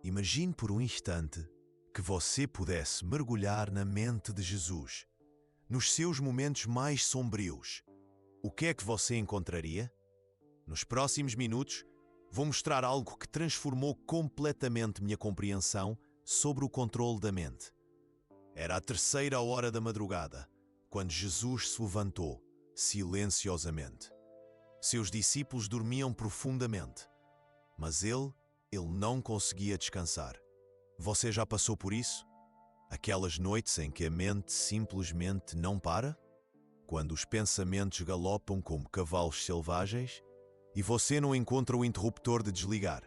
Imagine por um instante que você pudesse mergulhar na mente de Jesus, nos seus momentos mais sombrios. O que é que você encontraria? Nos próximos minutos, vou mostrar algo que transformou completamente minha compreensão sobre o controle da mente. Era a 3ª hora da madrugada, quando Jesus se levantou, silenciosamente. Seus discípulos dormiam profundamente, mas ele não conseguia descansar. Você já passou por isso? Aquelas noites em que a mente simplesmente não para? Quando os pensamentos galopam como cavalos selvagens e você não encontra o interruptor de desligar.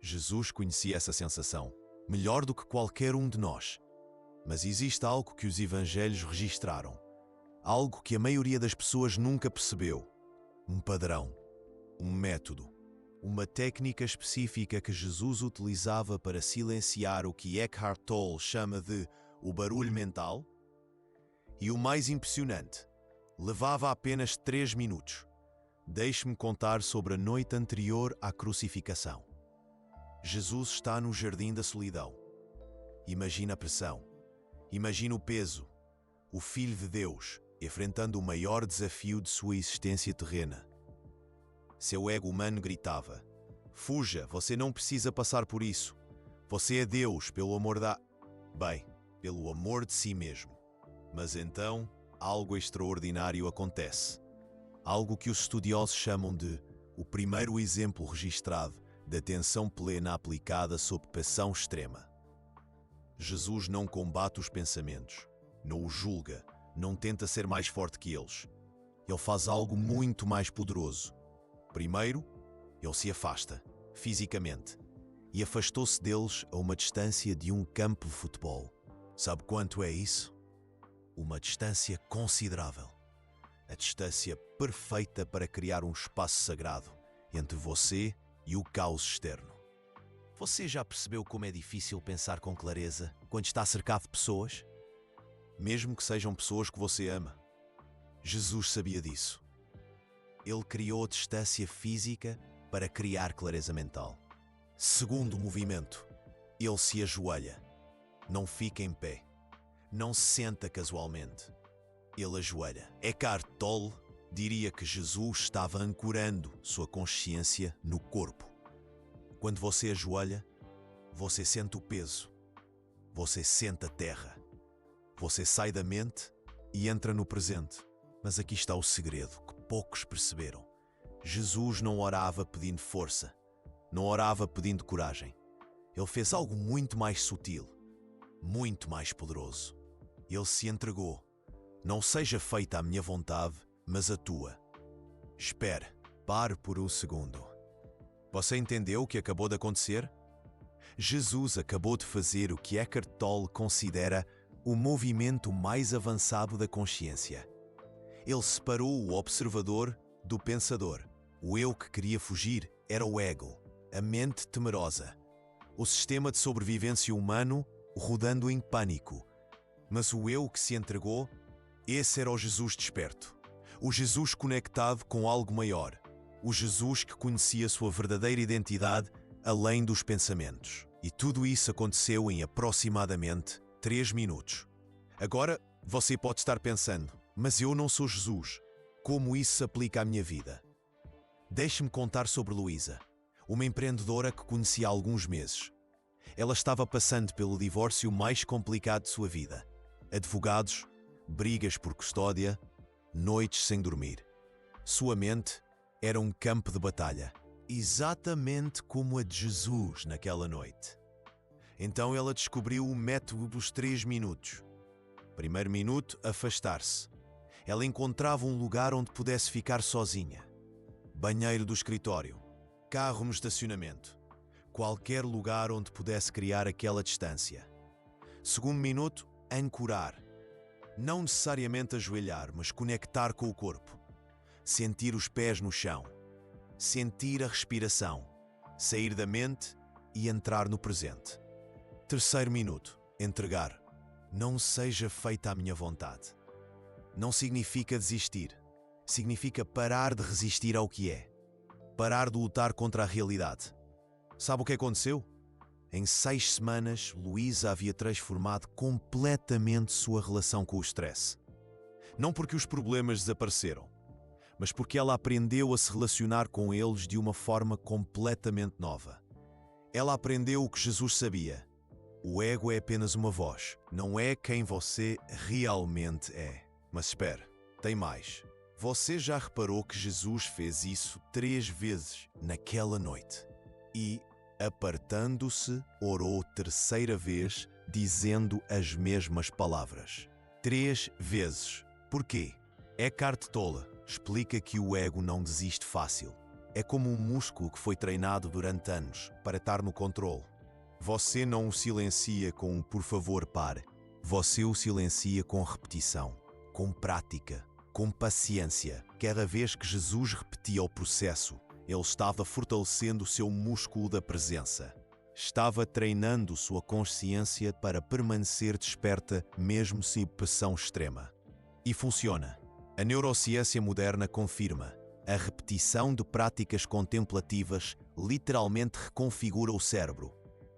Jesus conhecia essa sensação, melhor do que qualquer um de nós. Mas existe algo que os evangelhos registraram, algo que a maioria das pessoas nunca percebeu. Um padrão, um método, uma técnica específica que Jesus utilizava para silenciar o que Eckhart Tolle chama de o barulho mental. E o mais impressionante, levava apenas 3 minutos. Deixe-me contar sobre a noite anterior à crucificação. Jesus está no jardim da solidão. Imagina a pressão, imagina o peso, o Filho de Deus enfrentando o maior desafio de sua existência terrena. Seu ego humano gritava: fuja, você não precisa passar por isso. Você é Deus pelo amor pelo amor de si mesmo. Mas então, algo extraordinário acontece. Algo que os estudiosos chamam de o primeiro exemplo registrado de atenção plena aplicada sob pressão extrema. Jesus não combate os pensamentos, não os julga, não tenta ser mais forte que eles. Ele faz algo muito mais poderoso. Primeiro, ele se afasta, fisicamente, e afastou-se deles a uma distância de um campo de futebol. Sabe quanto é isso? Uma distância considerável. A distância perfeita para criar um espaço sagrado entre você e o caos externo. Você já percebeu como é difícil pensar com clareza quando está cercado de pessoas? Mesmo que sejam pessoas que você ama. Jesus sabia disso. Ele criou a distância física para criar clareza mental. Segundo movimento, ele se ajoelha. Não fica em pé. Não se senta casualmente. Ele ajoelha. Eckhart Tolle diria que Jesus estava ancorando sua consciência no corpo. Quando você ajoelha, você sente o peso. Você sente a terra. Você sai da mente e entra no presente. Mas aqui está o segredo que poucos perceberam. Jesus não orava pedindo força. Não orava pedindo coragem. Ele fez algo muito mais sutil, muito mais poderoso. Ele se entregou. Não seja feita a minha vontade, mas a tua. Espere, pare por um segundo. Você entendeu o que acabou de acontecer? Jesus acabou de fazer o que Eckhart Tolle considera o movimento mais avançado da consciência. Ele separou o observador do pensador. O eu que queria fugir era o ego, a mente temerosa, o sistema de sobrevivência humano rodando em pânico. Mas o eu que se entregou, esse era o Jesus desperto. O Jesus conectado com algo maior. O Jesus que conhecia sua verdadeira identidade além dos pensamentos. E tudo isso aconteceu em aproximadamente 3 minutos. Agora, você pode estar pensando, mas eu não sou Jesus. Como isso se aplica à minha vida? Deixe-me contar sobre Luísa, uma empreendedora que conheci há alguns meses. Ela estava passando pelo divórcio mais complicado de sua vida. Advogados, brigas por custódia, noites sem dormir. Sua mente era um campo de batalha, exatamente como a de Jesus naquela noite. Então ela descobriu o método dos 3 minutos. Primeiro minuto, afastar-se. Ela encontrava um lugar onde pudesse ficar sozinha. Banheiro do escritório, carro no estacionamento, qualquer lugar onde pudesse criar aquela distância. Segundo minuto, ancorar. Não necessariamente ajoelhar, mas conectar com o corpo. Sentir os pés no chão. Sentir a respiração. Sair da mente e entrar no presente. Terceiro minuto, entregar. Não seja feita à minha vontade. Não significa desistir. Significa parar de resistir ao que é. Parar de lutar contra a realidade. Sabe o que aconteceu? Em 6 semanas, Luísa havia transformado completamente sua relação com o stress. Não porque os problemas desapareceram, mas porque ela aprendeu a se relacionar com eles de uma forma completamente nova. Ela aprendeu o que Jesus sabia. O ego é apenas uma voz, não é quem você realmente é. Mas espere, tem mais. Você já reparou que Jesus fez isso 3 vezes naquela noite? E, apartando-se, orou terceira vez, dizendo as mesmas palavras. 3 vezes. Porquê? Eckhart Tolle explica que o ego não desiste fácil. É como um músculo que foi treinado durante anos para estar no controle. Você não o silencia com um por favor pare. Você o silencia com repetição, com prática, com paciência. Cada vez que Jesus repetia o processo, ele estava fortalecendo o seu músculo da presença. Estava treinando sua consciência para permanecer desperta mesmo sem pressão extrema. E funciona. A neurociência moderna confirma. A repetição de práticas contemplativas literalmente reconfigura o cérebro.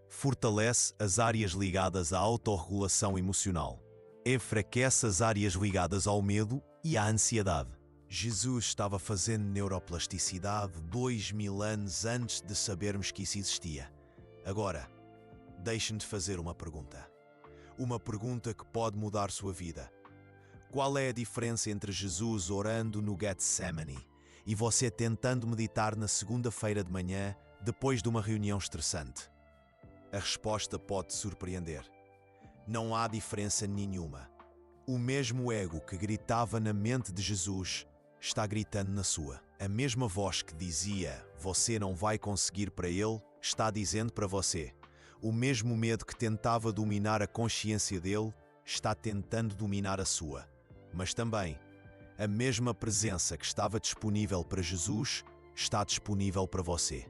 Fortalece as áreas ligadas à autorregulação emocional. Enfraquece as áreas ligadas ao medo e à ansiedade. Jesus estava fazendo neuroplasticidade 2000 anos antes de sabermos que isso existia. Agora, deixe-me fazer uma pergunta. Uma pergunta que pode mudar sua vida. Qual é a diferença entre Jesus orando no Getsemane e você tentando meditar na segunda-feira de manhã depois de uma reunião estressante? A resposta pode te surpreender. Não há diferença nenhuma. O mesmo ego que gritava na mente de Jesus está gritando na sua. A mesma voz que dizia você não vai conseguir para ele está dizendo para você. O mesmo medo que tentava dominar a consciência dele está tentando dominar a sua. Mas também, a mesma presença que estava disponível para Jesus está disponível para você.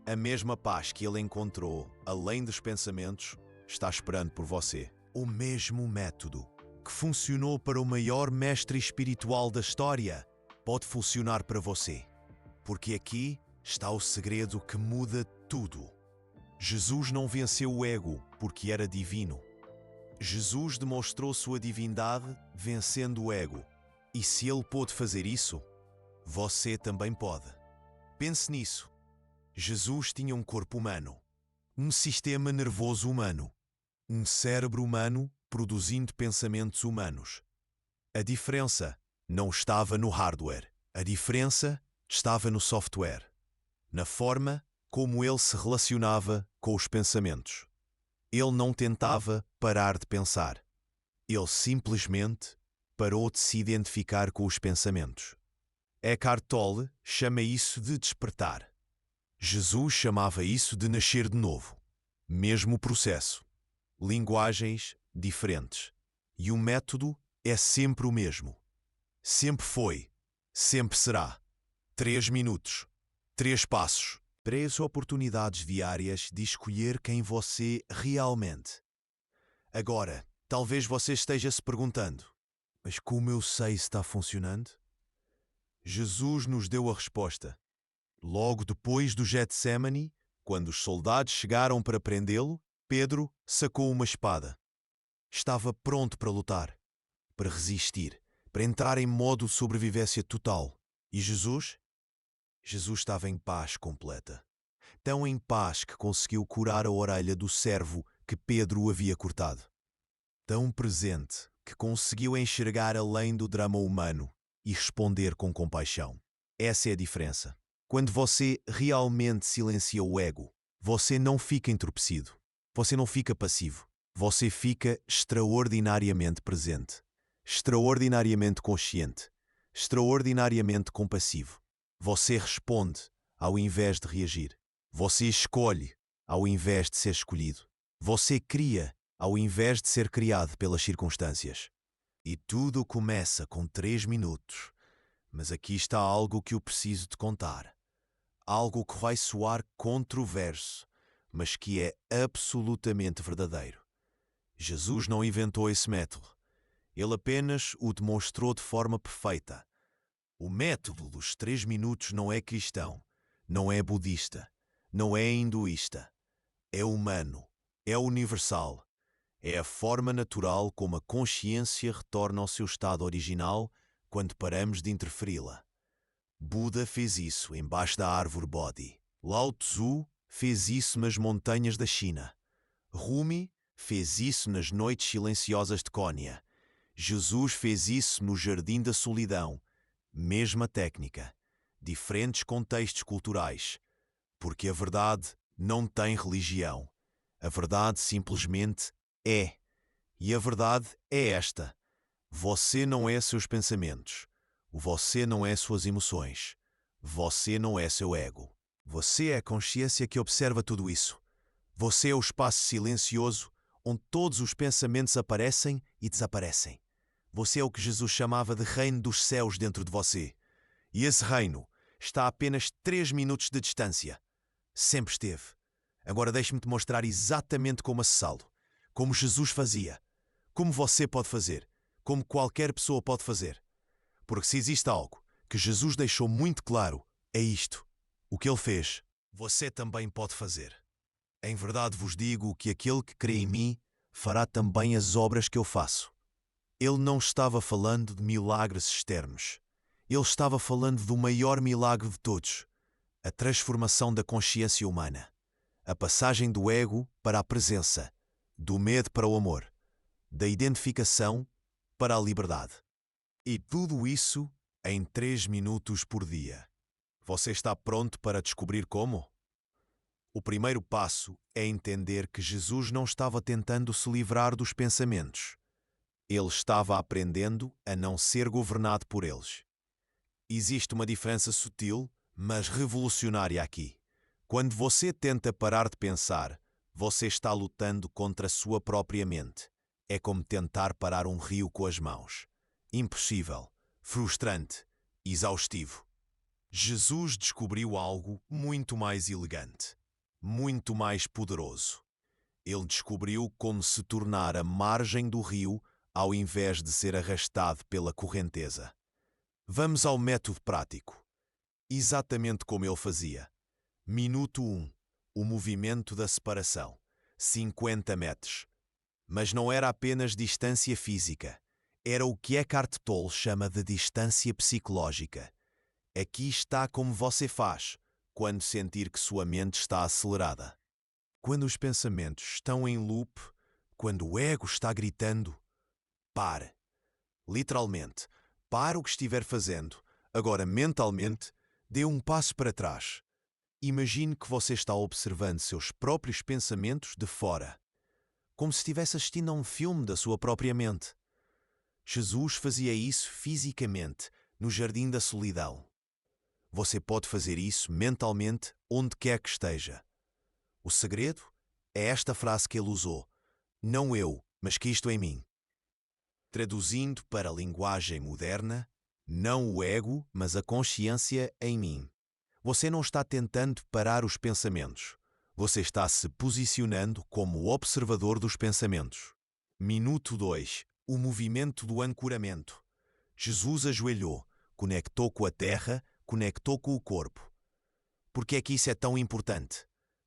A mesma paz que ele encontrou, além dos pensamentos, está esperando por você. O mesmo método que funcionou para o maior mestre espiritual da história pode funcionar para você. Porque aqui está o segredo que muda tudo. Jesus não venceu o ego porque era divino. Jesus demonstrou sua divindade vencendo o ego. E se ele pôde fazer isso, você também pode. Pense nisso. Jesus tinha um corpo humano, um sistema nervoso humano, um cérebro humano produzindo pensamentos humanos. A diferença não estava no hardware. A diferença estava no software, na forma como ele se relacionava com os pensamentos. Ele não tentava parar de pensar. Ele simplesmente parou de se identificar com os pensamentos. Eckhart Tolle chama isso de despertar. Jesus chamava isso de nascer de novo. Mesmo processo. Linguagens diferentes. E o método é sempre o mesmo. Sempre foi. Sempre será. 3 minutos. 3 passos. 3 oportunidades diárias de escolher quem você realmente. Agora, talvez você esteja se perguntando, mas como eu sei se está funcionando? Jesus nos deu a resposta. Logo depois do Getsemane, quando os soldados chegaram para prendê-lo, Pedro sacou uma espada. Estava pronto para lutar, para resistir, para entrar em modo sobrevivência total. E Jesus? Jesus estava em paz completa. Tão em paz que conseguiu curar a orelha do servo que Pedro havia cortado. Tão presente que conseguiu enxergar além do drama humano e responder com compaixão. Essa é a diferença. Quando você realmente silencia o ego, você não fica entorpecido. Você não fica passivo. Você fica extraordinariamente presente, extraordinariamente consciente, extraordinariamente compassivo. Você responde ao invés de reagir. Você escolhe ao invés de ser escolhido. Você cria ao invés de ser criado pelas circunstâncias. E tudo começa com 3 minutos. Mas aqui está algo que eu preciso te contar. Algo que vai soar controverso, mas que é absolutamente verdadeiro. Jesus não inventou esse método. Ele apenas o demonstrou de forma perfeita. O método dos 3 minutos não é cristão, não é budista, não é hinduísta. É humano, é universal. É a forma natural como a consciência retorna ao seu estado original quando paramos de interferi-la. Buda fez isso embaixo da árvore Bodhi. Lao Tzu fez isso nas montanhas da China. Rumi fez isso nas noites silenciosas de Cônia. Jesus fez isso no Jardim da Solidão. Mesma técnica, diferentes contextos culturais. Porque a verdade não tem religião. A verdade simplesmente é. E a verdade é esta. Você não é seus pensamentos. Você não é suas emoções. Você não é seu ego. Você é a consciência que observa tudo isso. Você é o espaço silencioso onde todos os pensamentos aparecem e desaparecem. Você é o que Jesus chamava de reino dos céus dentro de você. E esse reino está a apenas 3 minutos de distância. Sempre esteve. Agora deixe-me te mostrar exatamente como acessá-lo. Como Jesus fazia. Como você pode fazer. Como qualquer pessoa pode fazer. Porque se existe algo que Jesus deixou muito claro, é isto. O que ele fez, você também pode fazer. Em verdade vos digo que aquele que crê em mim fará também as obras que eu faço. Ele não estava falando de milagres externos. Ele estava falando do maior milagre de todos. A transformação da consciência humana. A passagem do ego para a presença. Do medo para o amor. Da identificação para a liberdade. E tudo isso em 3 minutos por dia. Você está pronto para descobrir como? O primeiro passo é entender que Jesus não estava tentando se livrar dos pensamentos. Ele estava aprendendo a não ser governado por eles. Existe uma diferença sutil, mas revolucionária aqui. Quando você tenta parar de pensar, você está lutando contra a sua própria mente. É como tentar parar um rio com as mãos. Impossível, frustrante, exaustivo. Jesus descobriu algo muito mais elegante, muito mais poderoso. Ele descobriu como se tornar a margem do rio ao invés de ser arrastado pela correnteza. Vamos ao método prático. Exatamente como ele fazia. Minuto 1. O movimento da separação. 50 metros. Mas não era apenas distância física. Era o que Eckhart Tolle chama de distância psicológica. Aqui está como você faz quando sentir que sua mente está acelerada. Quando os pensamentos estão em loop, quando o ego está gritando, pare. Literalmente, pare o que estiver fazendo. Agora, mentalmente, dê um passo para trás. Imagine que você está observando seus próprios pensamentos de fora, como se estivesse assistindo a um filme da sua própria mente. Jesus fazia isso fisicamente, no Jardim da Solidão. Você pode fazer isso mentalmente onde quer que esteja. O segredo é esta frase que ele usou: não eu, mas Cristo em mim. Traduzindo para a linguagem moderna, não o ego, mas a consciência em mim. Você não está tentando parar os pensamentos. Você está se posicionando como o observador dos pensamentos. Minuto 2. O movimento do ancoramento. Jesus ajoelhou, conectou com a terra, conectou com o corpo. Por que é que isso é tão importante?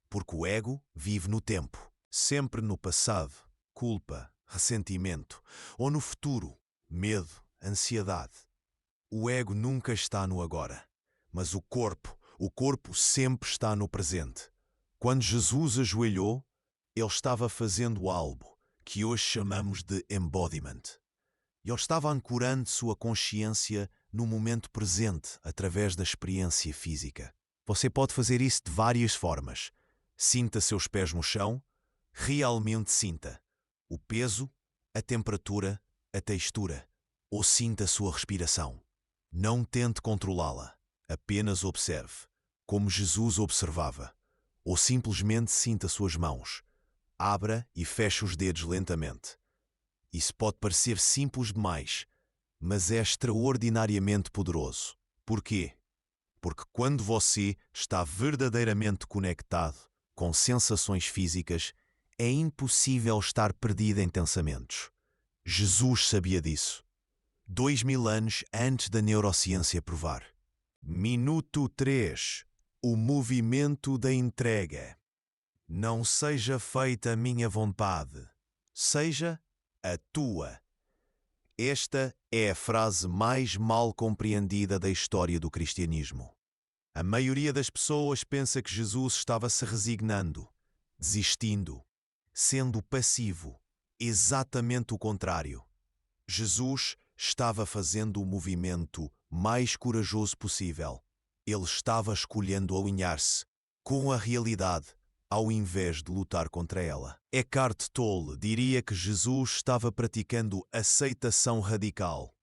Porque o ego vive no tempo, sempre no passado, culpa, ressentimento, ou no futuro, medo, ansiedade. O ego nunca está no agora, mas o corpo sempre está no presente. Quando Jesus ajoelhou, ele estava fazendo algo que hoje chamamos de embodiment. Ele estava ancorando sua consciência no momento presente através da experiência física. Você pode fazer isso de várias formas. Sinta seus pés no chão, realmente sinta o peso, a temperatura, a textura, ou sinta a sua respiração. Não tente controlá-la, apenas observe, como Jesus observava, ou simplesmente sinta suas mãos. Abra e feche os dedos lentamente. Isso pode parecer simples demais, mas é extraordinariamente poderoso. Porquê? Porque quando você está verdadeiramente conectado com sensações físicas, é impossível estar perdido em pensamentos. Jesus sabia disso. 2000 anos antes da neurociência provar. Minuto 3. O movimento da entrega. Não seja feita a minha vontade, seja a tua. Esta é a frase mais mal compreendida da história do cristianismo. A maioria das pessoas pensa que Jesus estava se resignando, desistindo, sendo passivo. Exatamente o contrário. Jesus estava fazendo o movimento mais corajoso possível. Ele estava escolhendo alinhar-se com a realidade, ao invés de lutar contra ela. Eckhart Tolle diria que Jesus estava praticando aceitação radical,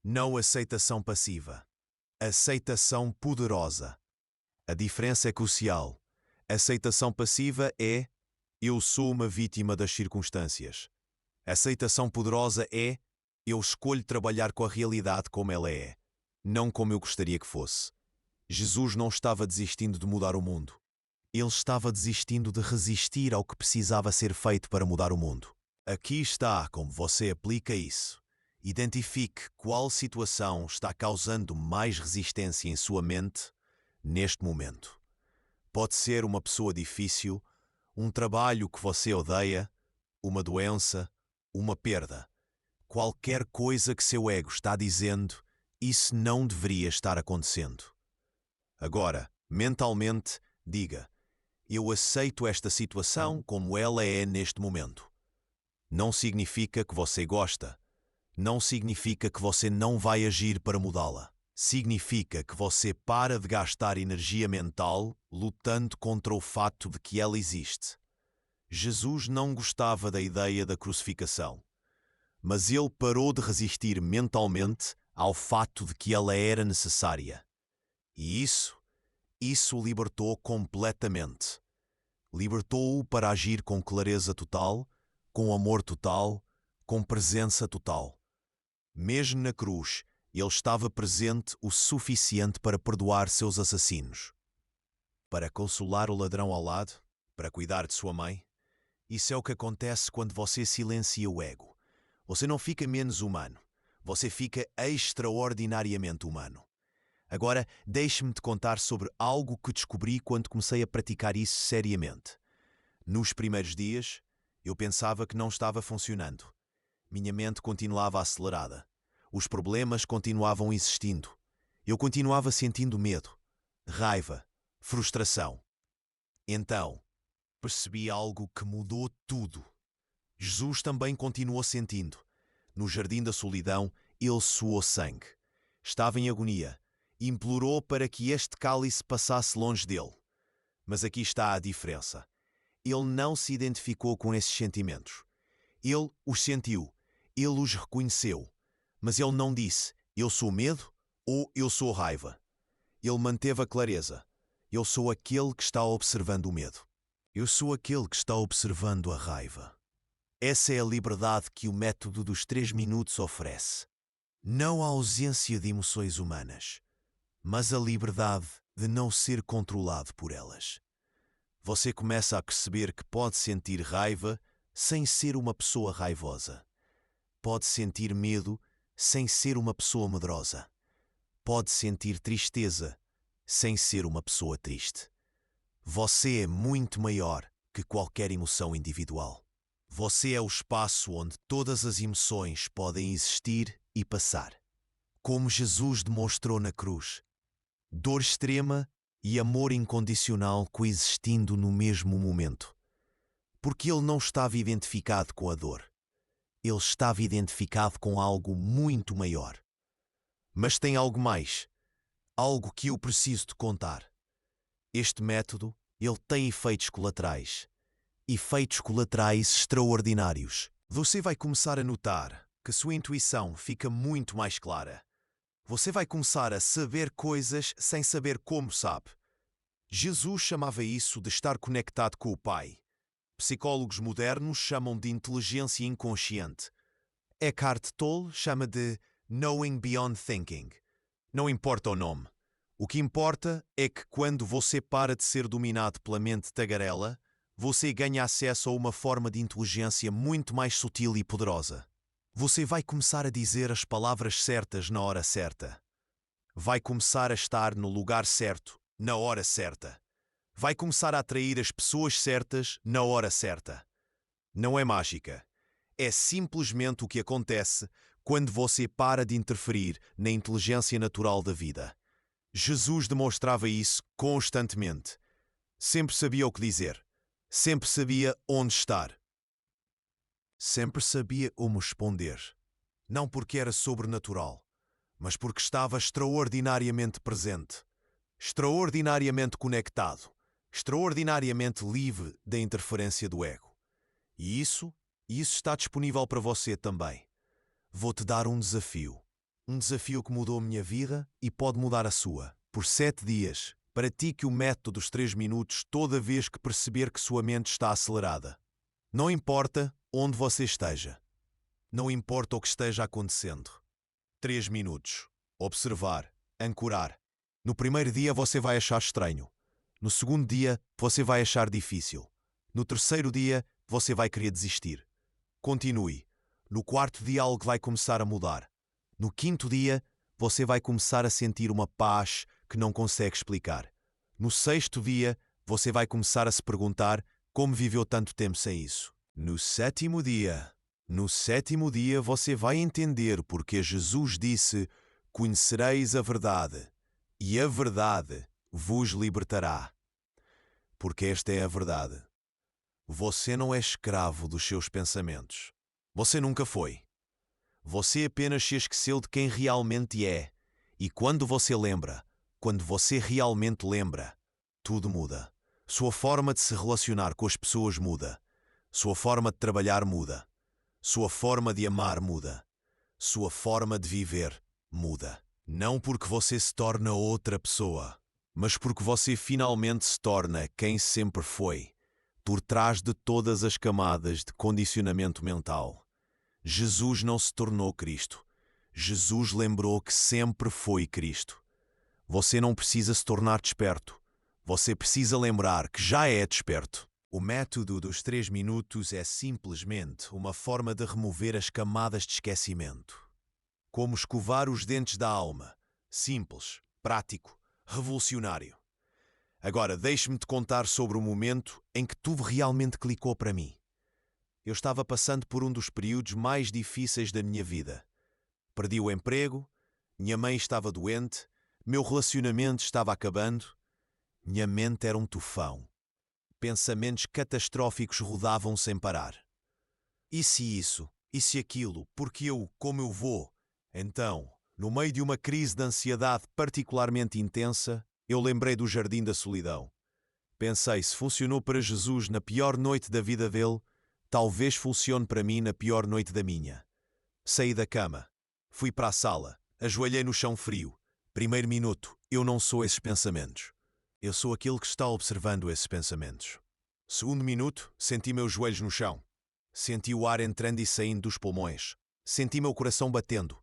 não aceitação passiva. Aceitação poderosa. A diferença é crucial. Aceitação passiva é eu sou uma vítima das circunstâncias. Aceitação poderosa é eu escolho trabalhar com a realidade como ela é, não como eu gostaria que fosse. Jesus não estava desistindo de mudar o mundo. Ele estava desistindo de resistir ao que precisava ser feito para mudar o mundo. Aqui está como você aplica isso. Identifique qual situação está causando mais resistência em sua mente neste momento. Pode ser uma pessoa difícil, um trabalho que você odeia, uma doença, uma perda. Qualquer coisa que seu ego está dizendo, isso não deveria estar acontecendo. Agora, mentalmente, diga: eu aceito esta situação como ela é neste momento. Não significa que você gosta. Não significa que você não vai agir para mudá-la. Significa que você para de gastar energia mental lutando contra o fato de que ela existe. Jesus não gostava da ideia da crucificação, mas ele parou de resistir mentalmente ao fato de que ela era necessária. E isso o libertou completamente. Libertou-o para agir com clareza total, com amor total, com presença total. Mesmo na cruz, ele estava presente o suficiente para perdoar seus assassinos. Para consolar o ladrão ao lado, para cuidar de sua mãe. Isso é o que acontece quando você silencia o ego. Você não fica menos humano. Você fica extraordinariamente humano. Agora, deixe-me te contar sobre algo que descobri quando comecei a praticar isso seriamente. Nos primeiros dias, eu pensava que não estava funcionando. Minha mente continuava acelerada. Os problemas continuavam existindo. Eu continuava sentindo medo, raiva, frustração. Então, percebi algo que mudou tudo. Jesus também continuou sentindo. No jardim da solidão, ele suou sangue. Estava em agonia. Implorou para que este cálice passasse longe dele. Mas aqui está a diferença. Ele não se identificou com esses sentimentos. Ele os sentiu. Ele os reconheceu. Mas ele não disse, eu sou medo ou eu sou raiva. Ele manteve a clareza. Eu sou aquele que está observando o medo. Eu sou aquele que está observando a raiva. Essa é a liberdade que o método dos 3 minutos oferece. Não a ausência de emoções humanas, mas a liberdade de não ser controlado por elas. Você começa a perceber que pode sentir raiva sem ser uma pessoa raivosa. Pode sentir medo sem ser uma pessoa medrosa. Pode sentir tristeza sem ser uma pessoa triste. Você é muito maior que qualquer emoção individual. Você é o espaço onde todas as emoções podem existir e passar. Como Jesus demonstrou na cruz. Dor extrema e amor incondicional coexistindo no mesmo momento. Porque ele não estava identificado com a dor. Ele estava identificado com algo muito maior. Mas tem algo mais. Algo que eu preciso te contar. Este método, ele tem efeitos colaterais. Efeitos colaterais extraordinários. Você vai começar a notar que sua intuição fica muito mais clara. Você vai começar a saber coisas sem saber como sabe. Jesus chamava isso de estar conectado com o Pai. Psicólogos modernos chamam de inteligência inconsciente. Eckhart Tolle chama de knowing beyond thinking. Não importa o nome. O que importa é que quando você para de ser dominado pela mente tagarela, você ganha acesso a uma forma de inteligência muito mais sutil e poderosa. Você vai começar a dizer as palavras certas na hora certa. Vai começar a estar no lugar certo, na hora certa. Vai começar a atrair as pessoas certas na hora certa. Não é mágica. É simplesmente o que acontece quando você para de interferir na inteligência natural da vida. Jesus demonstrava isso constantemente. Sempre sabia o que dizer. Sempre sabia onde estar. Sempre sabia como responder. Não porque era sobrenatural, mas porque estava extraordinariamente presente, extraordinariamente conectado, extraordinariamente livre da interferência do ego. E isso está disponível para você também. Vou-te dar um desafio. Um desafio que mudou a minha vida e pode mudar a sua. Por 7 dias, pratique o método dos 3 minutos toda vez que perceber que sua mente está acelerada. Não importa onde você esteja. Não importa o que esteja acontecendo. 3 minutos. Observar. Ancorar. No primeiro dia você vai achar estranho. No segundo dia você vai achar difícil. No terceiro dia você vai querer desistir. Continue. No quarto dia algo vai começar a mudar. No quinto dia você vai começar a sentir uma paz que não consegue explicar. No sexto dia você vai começar a se perguntar como viveu tanto tempo sem isso. No sétimo dia você vai entender porque Jesus disse: conhecereis a verdade, e a verdade vos libertará. Porque esta é a verdade. Você não é escravo dos seus pensamentos. Você nunca foi. Você apenas se esqueceu de quem realmente é. E quando você realmente lembra, tudo muda. Sua forma de se relacionar com as pessoas muda. Sua forma de trabalhar muda. Sua forma de amar muda. Sua forma de viver muda. Não porque você se torna outra pessoa, mas porque você finalmente se torna quem sempre foi, por trás de todas as camadas de condicionamento mental. Jesus não se tornou Cristo. Jesus lembrou que sempre foi Cristo. Você não precisa se tornar desperto. Você precisa lembrar que já é desperto. O método dos 3 minutos é simplesmente uma forma de remover as camadas de esquecimento. Como escovar os dentes da alma. Simples, prático, revolucionário. Agora, deixe-me te contar sobre o momento em que tudo realmente clicou para mim. Eu estava passando por um dos períodos mais difíceis da minha vida. Perdi o emprego, minha mãe estava doente, meu relacionamento estava acabando, minha mente era um tufão. Pensamentos catastróficos rodavam sem parar. E se isso? E se aquilo? Porque eu, como eu vou? Então, no meio de uma crise de ansiedade particularmente intensa, eu lembrei do Jardim da Solidão. Pensei, se funcionou para Jesus na pior noite da vida dele, talvez funcione para mim na pior noite da minha. Saí da cama. Fui para a sala. Ajoelhei no chão frio. Primeiro minuto, eu não sou esses pensamentos. Eu sou aquele que está observando esses pensamentos. Segundo minuto, senti meus joelhos no chão. Senti o ar entrando e saindo dos pulmões. Senti meu coração batendo.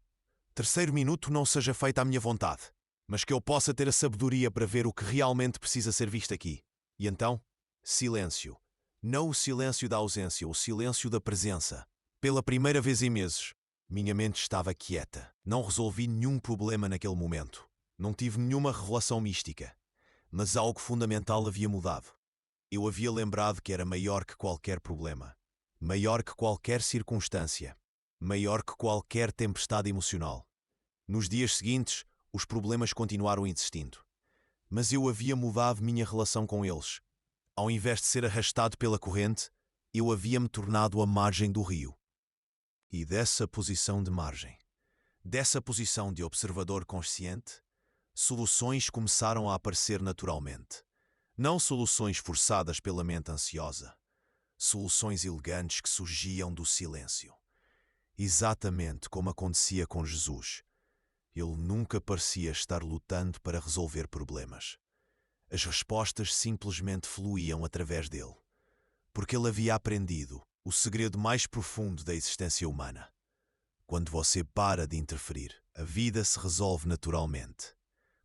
Terceiro minuto, não seja feita a minha vontade, mas que eu possa ter a sabedoria para ver o que realmente precisa ser visto aqui. E então, silêncio. Não o silêncio da ausência, o silêncio da presença. Pela primeira vez em meses, minha mente estava quieta. Não resolvi nenhum problema naquele momento. Não tive nenhuma revelação mística. Mas algo fundamental havia mudado. Eu havia lembrado que era maior que qualquer problema. Maior que qualquer circunstância. Maior que qualquer tempestade emocional. Nos dias seguintes, os problemas continuaram existindo. Mas eu havia mudado minha relação com eles. Ao invés de ser arrastado pela corrente, eu havia-me tornado à margem do rio. E dessa posição de margem, dessa posição de observador consciente, soluções começaram a aparecer naturalmente. Não soluções forçadas pela mente ansiosa. Soluções elegantes que surgiam do silêncio. Exatamente como acontecia com Jesus. Ele nunca parecia estar lutando para resolver problemas. As respostas simplesmente fluíam através dele. Porque ele havia aprendido o segredo mais profundo da existência humana. Quando você para de interferir, a vida se resolve naturalmente.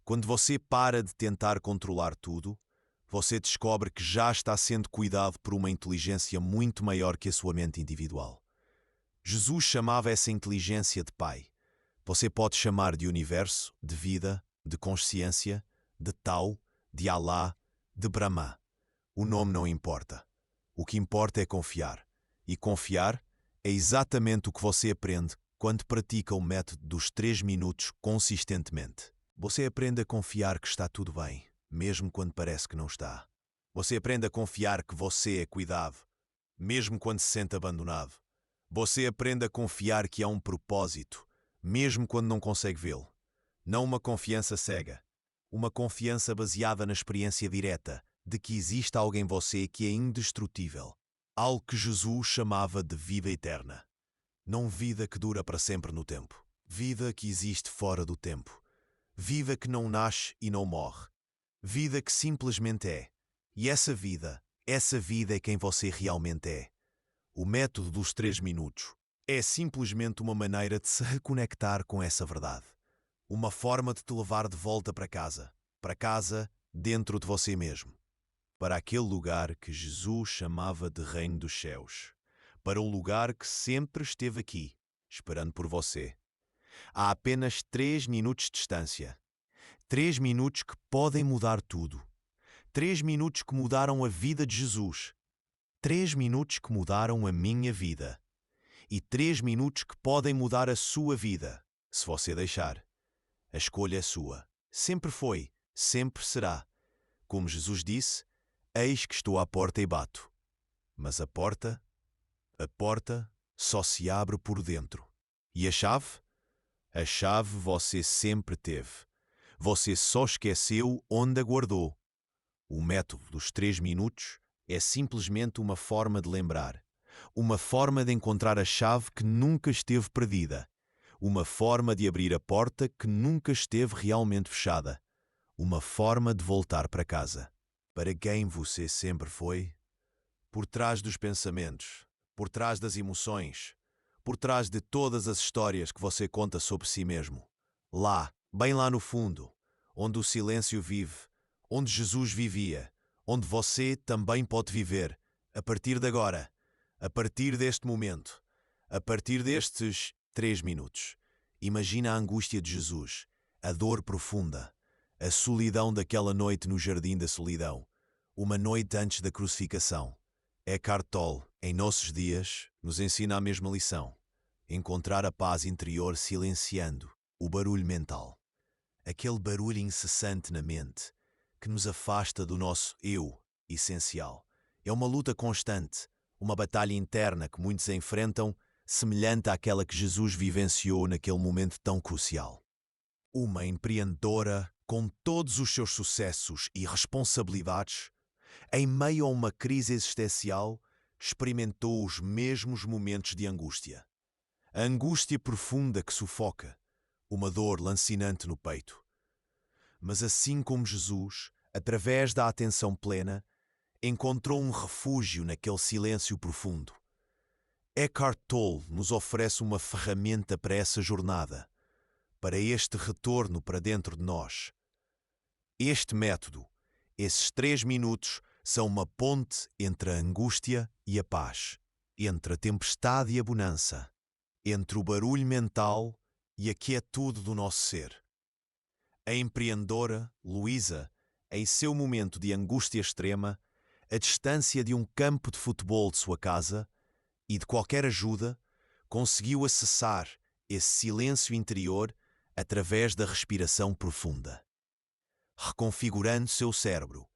Quando você para de tentar controlar tudo, você descobre que já está sendo cuidado por uma inteligência muito maior que a sua mente individual. Jesus chamava essa inteligência de Pai. Você pode chamar de universo, de vida, de consciência, de Tao, de Alá, de Brahma. O nome não importa. O que importa é confiar. E confiar é exatamente o que você aprende quando pratica o método dos 3 minutos consistentemente. Você aprende a confiar que está tudo bem, mesmo quando parece que não está. Você aprende a confiar que você é cuidado, mesmo quando se sente abandonado. Você aprende a confiar que há um propósito, mesmo quando não consegue vê-lo. Não uma confiança cega. Uma confiança baseada na experiência direta de que existe algo em você que é indestrutível. Algo que Jesus chamava de vida eterna. Não vida que dura para sempre no tempo. Vida que existe fora do tempo. Vida que não nasce e não morre. Vida que simplesmente é. E essa vida é quem você realmente é. O método dos 3 minutos é simplesmente uma maneira de se reconectar com essa verdade. Uma forma de te levar de volta para casa dentro de você mesmo. Para aquele lugar que Jesus chamava de Reino dos Céus. Para um lugar que sempre esteve aqui, esperando por você. Há apenas 3 minutos de distância. 3 minutos que podem mudar tudo. 3 minutos que mudaram a vida de Jesus. 3 minutos que mudaram a minha vida. E 3 minutos que podem mudar a sua vida, se você deixar. A escolha é sua. Sempre foi, sempre será. Como Jesus disse, eis que estou à porta e bato. Mas a porta só se abre por dentro. E a chave? A chave você sempre teve. Você só esqueceu onde a guardou. O método dos 3 minutos é simplesmente uma forma de lembrar. Uma forma de encontrar a chave que nunca esteve perdida. Uma forma de abrir a porta que nunca esteve realmente fechada. Uma forma de voltar para casa. Para quem você sempre foi? Por trás dos pensamentos, por trás das emoções, por trás de todas as histórias que você conta sobre si mesmo. Lá, bem lá no fundo, onde o silêncio vive, onde Jesus vivia, onde você também pode viver, a partir de agora, a partir deste momento, a partir destes 3 minutos. Imagina a angústia de Jesus, a dor profunda, a solidão daquela noite no Jardim da Solidão, uma noite antes da crucificação. Eckhart Tolle, em Nossos Dias, nos ensina a mesma lição. Encontrar a paz interior silenciando o barulho mental. Aquele barulho incessante na mente que nos afasta do nosso eu essencial. É uma luta constante, uma batalha interna que muitos enfrentam, semelhante àquela que Jesus vivenciou naquele momento tão crucial. Uma empreendedora com todos os seus sucessos e responsabilidades, em meio a uma crise existencial, experimentou os mesmos momentos de angústia. A angústia profunda que sufoca, uma dor lancinante no peito. Mas assim como Jesus, através da atenção plena, encontrou um refúgio naquele silêncio profundo. Eckhart Tolle nos oferece uma ferramenta para essa jornada, para este retorno para dentro de nós. Este método, esses 3 minutos, são uma ponte entre a angústia e a paz, entre a tempestade e a bonança, entre o barulho mental e a quietude do nosso ser. A empreendedora, Luísa, em seu momento de angústia extrema, a distância de um campo de futebol de sua casa e de qualquer ajuda, conseguiu acessar esse silêncio interior através da respiração profunda, reconfigurando seu cérebro,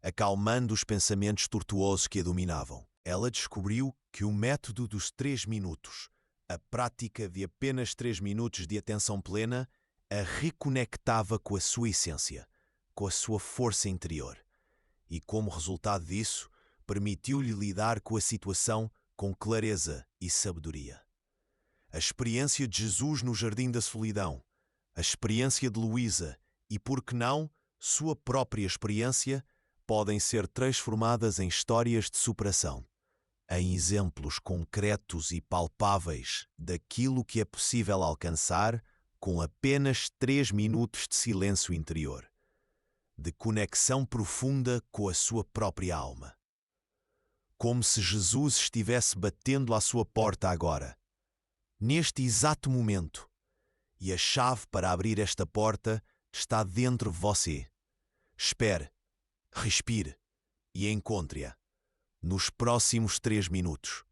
acalmando os pensamentos tortuosos que a dominavam. Ela descobriu que o método dos 3 minutos, a prática de apenas 3 minutos de atenção plena, a reconectava com a sua essência, com a sua força interior. E como resultado disso, permitiu-lhe lidar com a situação com clareza e sabedoria. A experiência de Jesus no Jardim da Solidão, a experiência de Luísa e, por que não, sua própria experiência, podem ser transformadas em histórias de superação, em exemplos concretos e palpáveis daquilo que é possível alcançar com apenas 3 minutos de silêncio interior, de conexão profunda com a sua própria alma. Como se Jesus estivesse batendo à sua porta agora, neste exato momento, e a chave para abrir esta porta está dentro de você. Espere, respire e encontre-a nos próximos 3 minutos.